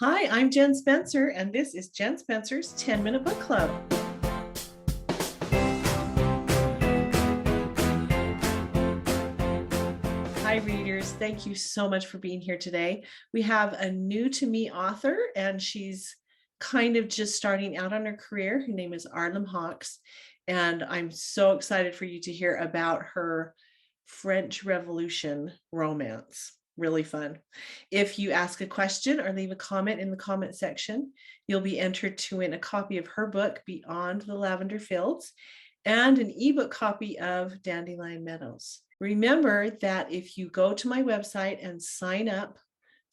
Hi, I'm Jen Spencer, and this is Jen Spencer's 10-Minute Book Club. Hi, readers. Thank you so much for being here today. We have a new to me author, and she's kind of just starting out on her career. Her name is Arlem, and I'm so excited for you to hear about her French Revolution romance. Really fun. If you ask a question or leave a comment in the comment section, you'll be entered to win a copy of her book, Beyond the Lavender Fields, and an ebook copy of Dandelion Meadows. Remember that if you go to my website and sign up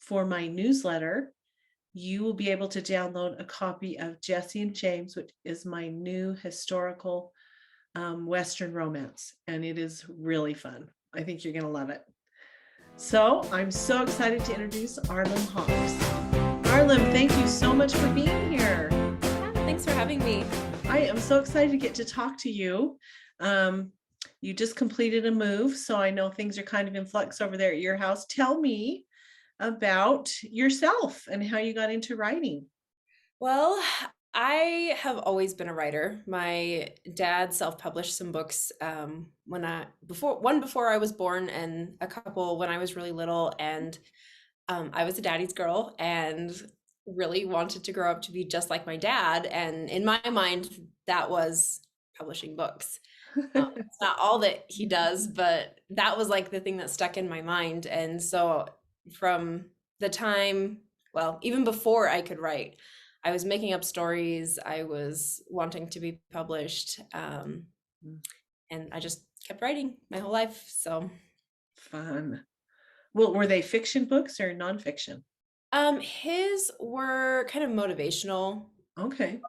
for my newsletter, you will be able to download a copy of Jesse and James, which is my new historical Western romance, and it is really fun. I think you're going to love it. So I'm so excited to introduce Arlem Hawks. Arlem, thank you so much for being here. Yeah, thanks for having me. I am so excited to get to talk to you. You just completed a move, so I know things are kind of in flux over there at your house. Tell me about yourself and how you got into writing. Well, I have always been a writer. My dad self-published some books when I before one before I was born and a couple when I was really little. And I was a daddy's girl and really wanted to grow up to be just like my dad. And in my mind, that was publishing books. It's not all that he does, but that was like the thing that stuck in my mind. And so from the time, well, even before I could write, I was making up stories. I was wanting to be published. And I just kept writing my whole life. So, Fun. Well, were they fiction books or nonfiction? his were kind of motivational. Okay.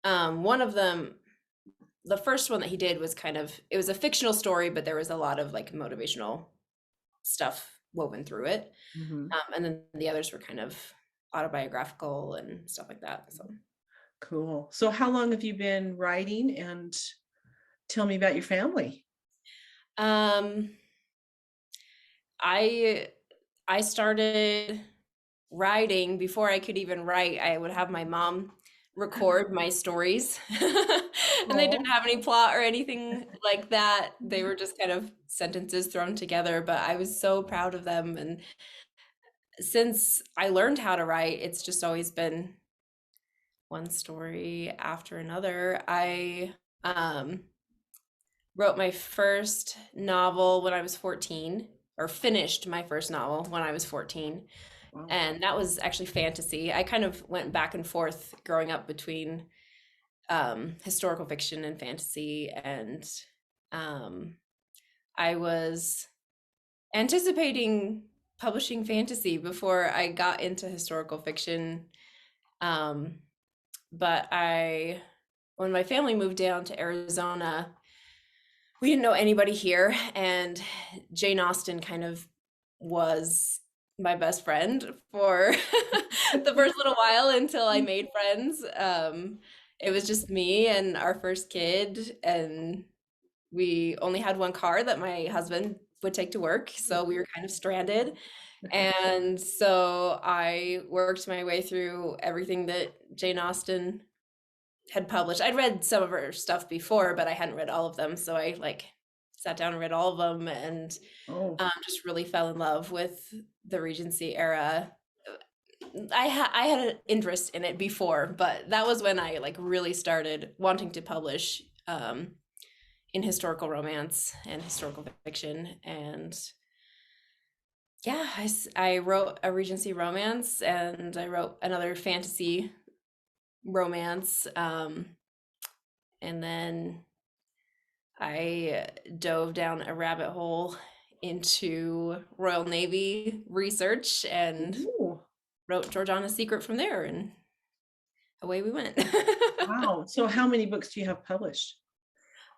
One of them, the first one that he did was it was a fictional story, but there was a lot of like motivational stuff woven through it. Mhm. And then the others were kind of autobiographical and stuff like that. So, Cool. So how long have you been writing, and tell me about your family? um, I I started writing before I could even write. I would have my mom record my stories, and they Oh, didn't have any plot or anything like that. They were just kind of sentences thrown together, but I was so proud of them. And since I learned how to write, it's just always been one story after another. I wrote my first novel when I was 14, or finished my first novel when I was 14. wow. And that was actually fantasy. I kind of went back and forth growing up between historical fiction and fantasy. And um, I was anticipating publishing fantasy before I got into historical fiction. Um, but when my family moved down to Arizona, we didn't know anybody here, and Jane Austen kind of was my best friend for the first little while until I made friends. It was just me and our first kid, and we only had one car that my husband would take to work, so we were kind of stranded. And so I worked my way through everything that Jane Austen had published. I'd read some of her stuff before, but I hadn't read all of them. So I like sat down and read all of them, and Oh, just really fell in love with the Regency era. I had an interest in it before, but that was when I like really started wanting to publish in historical romance and historical fiction. And yeah, I wrote a Regency romance, and I wrote another fantasy romance. And then I dove down a rabbit hole into Royal Navy research and ooh, wrote Georgiana's Secret from there, and away we went. wow. So how many books do you have published?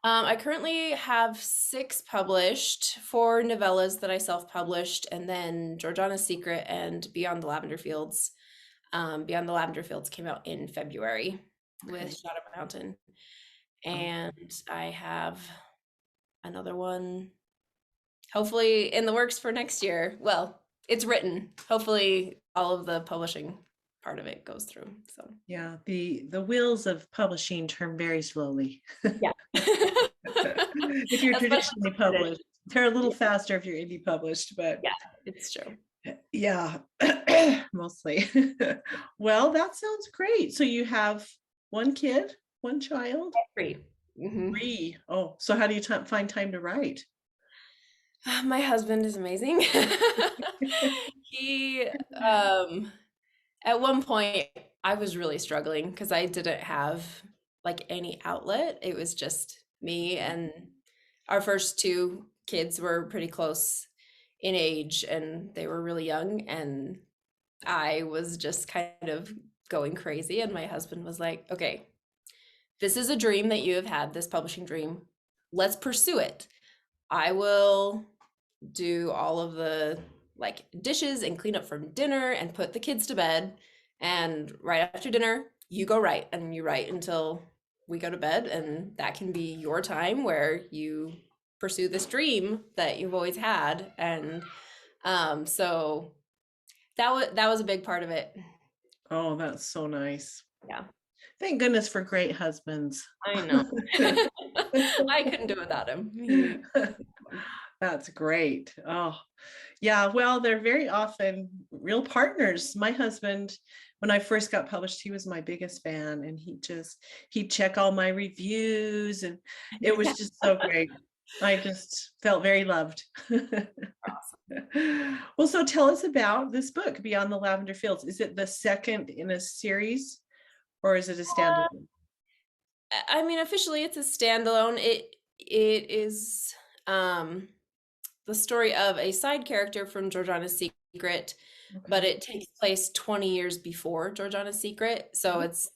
I currently have 6 published, 4 novellas that I self-published, and then Georgiana's Secret and Beyond the Lavender Fields. Beyond the Lavender Fields came out in February with Okay. Shadow Mountain. Oh, And I have another one hopefully in the works for next year. Well, it's written. Hopefully all of the publishing part of it goes through. So Yeah, the wheels of publishing turn very slowly. yeah. If you're Especially traditionally British. published, they're a little Yeah, faster if you're indie published, but yeah, it's true. yeah, mostly. Well, that sounds great. So you have one kid, one child, Free. Hmm. 3. Oh, so how do you find time to write? My husband is amazing. He, um, at one point, I was really struggling because I didn't have like any outlet. It was just me, and our first two kids were pretty close in age and they were really young. And I was just kind of going crazy. And my husband was like, okay, this is a dream that you have had, this publishing dream. Let's pursue it. I will do all of the like dishes and clean up from dinner and put the kids to bed. And right after dinner, you go write and you write until we go to bed. And that can be your time where you pursue this dream that you've always had. And so that was a big part of it. Oh, that's so nice. Yeah, Thank goodness for great husbands. I know. I couldn't do it without him. That's great. Oh, yeah. Well, they're very often real partners. My husband, when I first got published, he was my biggest fan, and he'd check all my reviews, and it was just so great. I just felt very loved. Well, so tell us about this book, Beyond the Lavender Fields. Is it the second in a series, or is it a standalone? I mean, officially, it's a standalone. It is um, the story of a side character from Georgiana's Secret, but Okay. it takes place 20 years before Georgiana's Secret. So it's,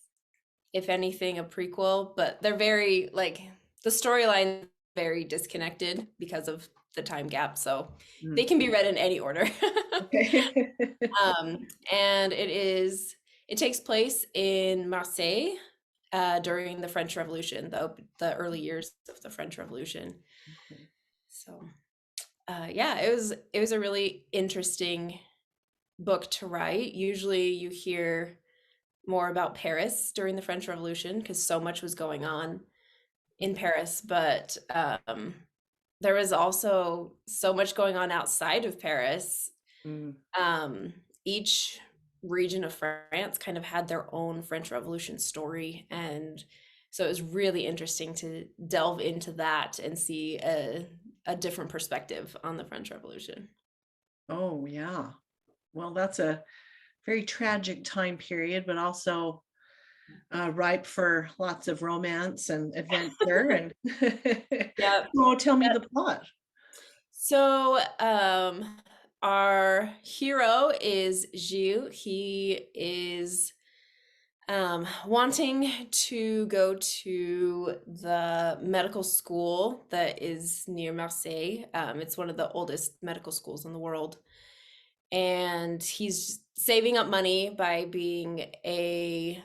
if anything, a prequel. But they're very like the storyline very disconnected because of the time gap. So they Mm. can be read in any order. Okay. And it takes place in Marseille during the French Revolution, the early years of the French Revolution. So yeah, it was a really interesting book to write. Usually you hear more about Paris during the French Revolution because so much was going on in Paris, but there was also so much going on outside of Paris. Mm. um, each region of France kind of had their own French Revolution story. And so it was really interesting to delve into that and see a different perspective on the French Revolution. Oh, yeah. Well, that's a very tragic time period, but also ripe for lots of romance and adventure. And Yeah. oh, tell me the plot. So our hero is Gilles. He is wanting to go to the medical school that is near Marseille. It's one of the oldest medical schools in the world. And he's saving up money by being a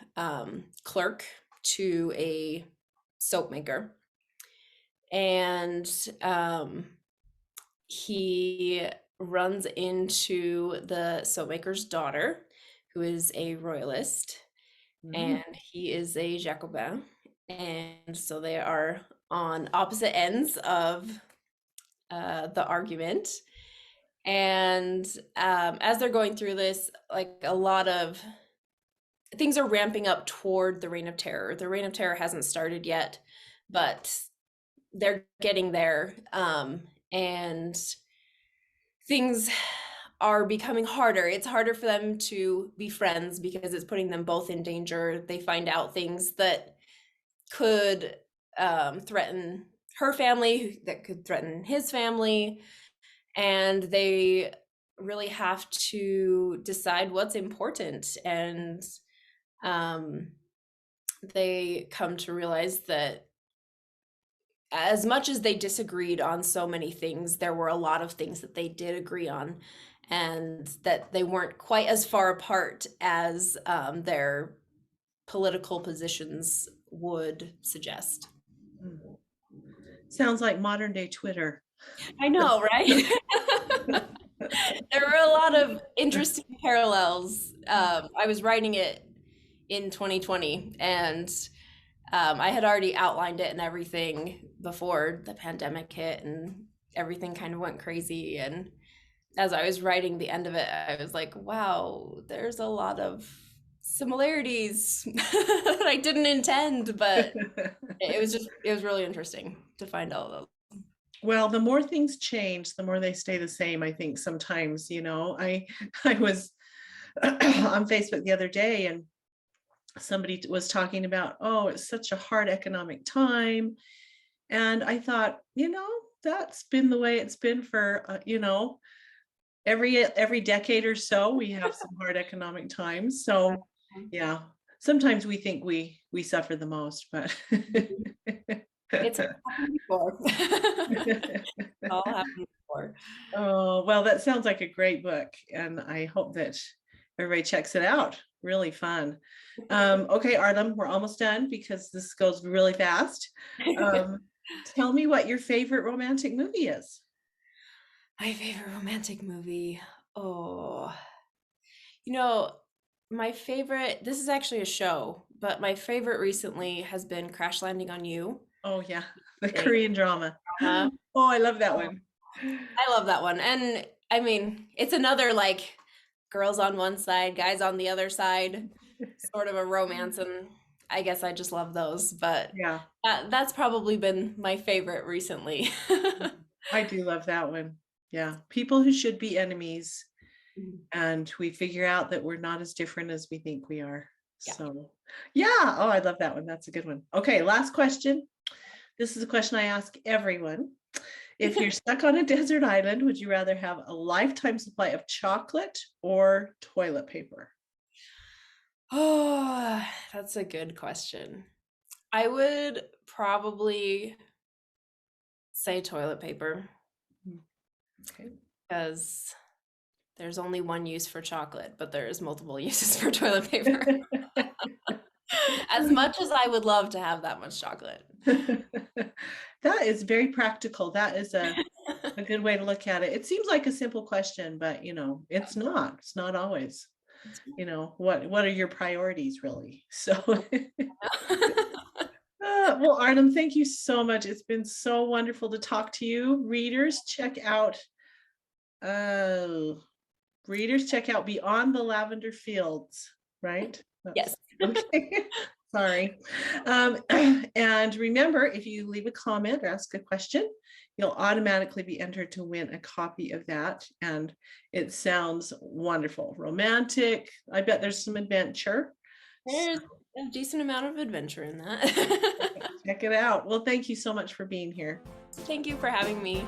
clerk to a soap maker. And he runs into the soap maker's daughter, who is a royalist, Mm. and he is a Jacobin. And so they are on opposite ends of the argument. And as they're going through this, like a lot of things are ramping up toward the Reign of Terror. The Reign of Terror hasn't started yet, but they're getting there. And things are becoming harder. It's harder for them to be friends because it's putting them both in danger. They find out things that could threaten her family, that could threaten his family, and they really have to decide what's important. And um, they come to realize that as much as they disagreed on so many things, there were a lot of things that they did agree on, and that they weren't quite as far apart as their political positions would suggest. Sounds like modern day Twitter. I know, right? There were a lot of interesting parallels. I was writing it in 2020, and I had already outlined it and everything before the pandemic hit, and everything kind of went crazy. And as I was writing the end of it, I was like, wow, there's a lot of similarities that I didn't intend, but it was really interesting to find all those. Well, the more things change, the more they stay the same, I think sometimes, you know. I was on Facebook the other day and somebody was talking about, oh, it's such a hard economic time. And I thought, you know, that's been the way it's been for, you know, every decade or so, we have some hard economic times. So yeah, sometimes we think we suffer the most, but It's happened before. All happened before. oh, well, that sounds like a great book, and I hope that everybody checks it out. Really fun. Okay, Arlem, we're almost done because this goes really fast. Um, Tell me what your favorite romantic movie is. My favorite romantic movie. Oh, you know, my favorite, this is actually a show, but my favorite recently has been Crash Landing on You. Oh yeah, the Big Korean drama. drama. Oh, I love that Oh, one. I love that one. And I mean, it's another like girls on one side, guys on the other side, sort of a romance. And I guess I just love those. But Yeah, that's probably been my favorite recently. I do love that one. Yeah, people who should be enemies, and we figure out that we're not as different as we think we are. Yeah. So, yeah. Oh, I love that one. That's a good one. Okay, last question. This is a question I ask everyone. If you're stuck on a desert island, would you rather have a lifetime supply of chocolate or toilet paper? Oh, that's a good question. I would probably say toilet paper Hmm, okay. because there's only one use for chocolate, but there's multiple uses for toilet paper. As much as I would love to have that much chocolate. That is very practical. That is a good way to look at it. It seems like a simple question, but you know, it's not. It's not always. You know, what are your priorities really? So well, Arnhem, thank you so much. It's been so wonderful to talk to you. Uh Readers check out Beyond the Lavender Fields, right? Yes. Okay. Sorry. And remember, if you leave a comment or ask a question, you'll automatically be entered to win a copy of that. And it sounds wonderful, romantic. I bet there's some adventure. So There's a decent amount of adventure in that. check it out. Well, thank you so much for being here. Thank you for having me.